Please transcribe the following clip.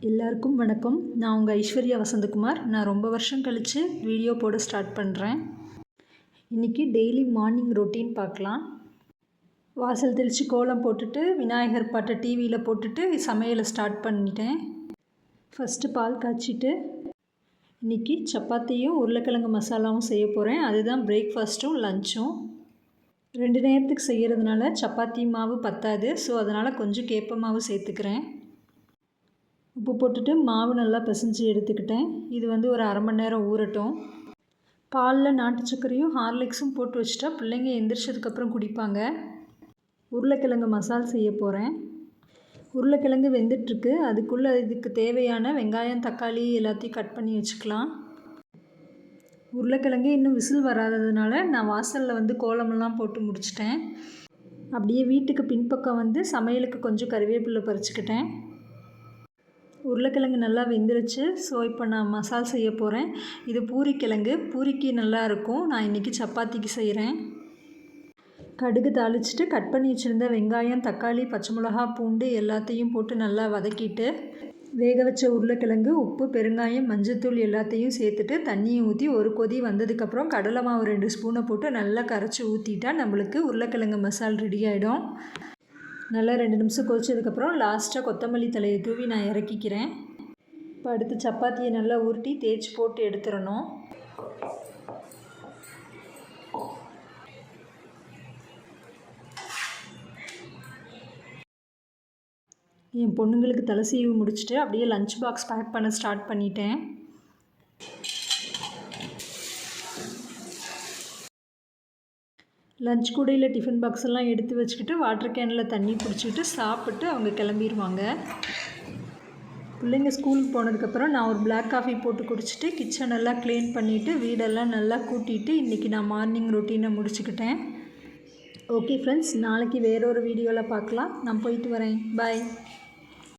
எல்லாருக்கும் வணக்கம். நான் உங்கள் ஐஸ்வர்யா வசந்தகுமார். நான் ரொம்ப வருஷம் கழித்து வீடியோ போட ஸ்டார்ட் பண்ணுறேன். இன்றைக்கி டெய்லி மார்னிங் ரொட்டீன் பார்க்கலாம். வாசல் தெளித்து கோலம் போட்டுட்டு விநாயகர் பாட்டை டிவியில் போட்டுட்டு சமையலை ஸ்டார்ட் பண்ணிட்டேன். ஃபஸ்ட்டு பால் காய்ச்சிட்டு இன்றைக்கி சப்பாத்தியும் உருளைக்கிழங்கு மசாலாவும் செய்ய போகிறேன். அதுதான் பிரேக்ஃபாஸ்ட்டும் லஞ்சும். 2 நேரத்துக்கு செய்கிறதுனால சப்பாத்தி மாவு பத்தாது. ஸோ அதனால் கொஞ்சம் கேப்ப மாவு சேர்த்துக்கிறேன். உப்பு போட்டுட்டு மாவு நல்லா பிசைஞ்சு எடுத்துக்கிட்டேன். இது ஒரு அரை மணி நேரம் ஊறட்டும். பாலில் நாட்டு சர்க்கரையும் ஹார்லிக்ஸும் போட்டு வச்சுட்டா பிள்ளைங்க எந்திரிச்சதுக்கப்புறம் குடிப்பாங்க. உருளைக்கிழங்கு மசால் செய்ய போகிறேன். உருளைக்கிழங்கு வெந்துட்டுருக்கு. அதுக்குள்ளே இதுக்கு தேவையான வெங்காயம் தக்காளி எல்லாத்தையும் கட் பண்ணி வச்சுக்கலாம். உருளைக்கிழங்கு இன்னும் விசில் வராததுனால நான் வாசலில் கோலமெல்லாம் போட்டு முடிச்சிட்டேன். அப்படியே வீட்டுக்கு பின்பக்கம் சமையலுக்கு கொஞ்சம் கறிவேப்பிலை பறிச்சுக்கிட்டேன். உருளைக்கிழங்கு நல்லா வெந்துருச்சு. ஸோ இப்போ நான் மசால் செய்ய போகிறேன். இது பூரிக்கிழங்கு, பூரிக்கு நல்லாயிருக்கும். நான் இன்றைக்கி சப்பாத்திக்கு செய்கிறேன். கடுகு தாளிச்சிட்டு கட் பண்ணி வச்சுருந்த வெங்காயம் தக்காளி பச்சை மிளகா பூண்டு எல்லாத்தையும் போட்டு நல்லா வதக்கிட்டு வேக வச்ச உருளைக்கிழங்கு உப்பு பெருங்காயம் மஞ்சள்தூள் எல்லாத்தையும் சேர்த்துட்டு தண்ணியை ஊற்றி ஒரு கொதி வந்ததுக்கப்புறம் கடலை மாவு 2 ஸ்பூனை போட்டு நல்லா கரைச்சி ஊற்றிட்டா நம்மளுக்கு உருளைக்கிழங்கு மசால் ரெடி ஆகிடும். நல்லா 2 நிமிஷம் கொதிச்சதுக்கப்புறம் லாஸ்ட்டாக கொத்தமல்லி தலையை தூவி நான் இறக்கிக்கிறேன். இப்போ அடுத்து சப்பாத்தியை நல்லா உருட்டி தேய்ச்சி போட்டு எடுத்துடணும். என் பொண்ணுங்களுக்கு தலை சீவி முடிச்சுட்டு அப்படியே லஞ்ச் பாக்ஸ் பேக் பண்ண ஸ்டார்ட் பண்ணிட்டேன். லஞ்ச் கூடையில் டிஃபன் பாக்ஸ் எல்லாம் எடுத்து வச்சுக்கிட்டு வாட்டர் கேனில் தண்ணி பிடிச்சிக்கிட்டு சாப்பிட்டு அவங்க கிளம்பிடுவாங்க. பிள்ளைங்க ஸ்கூலுக்கு போனதுக்கப்புறம் நான் ஒரு பிளாக் காஃபி போட்டு குடிச்சிட்டு கிச்சனெல்லாம் க்ளீன் பண்ணிவிட்டு வீடெல்லாம் நல்லா கூட்டிகிட்டு இன்றைக்கி நான் மார்னிங் ரொட்டீனை முடிச்சுக்கிட்டேன். ஓகே ஃப்ரெண்ட்ஸ், நாளைக்கு வேறொரு வீடியோவில் பார்க்கலாம். நான் போயிட்டு வரேன். பாய்.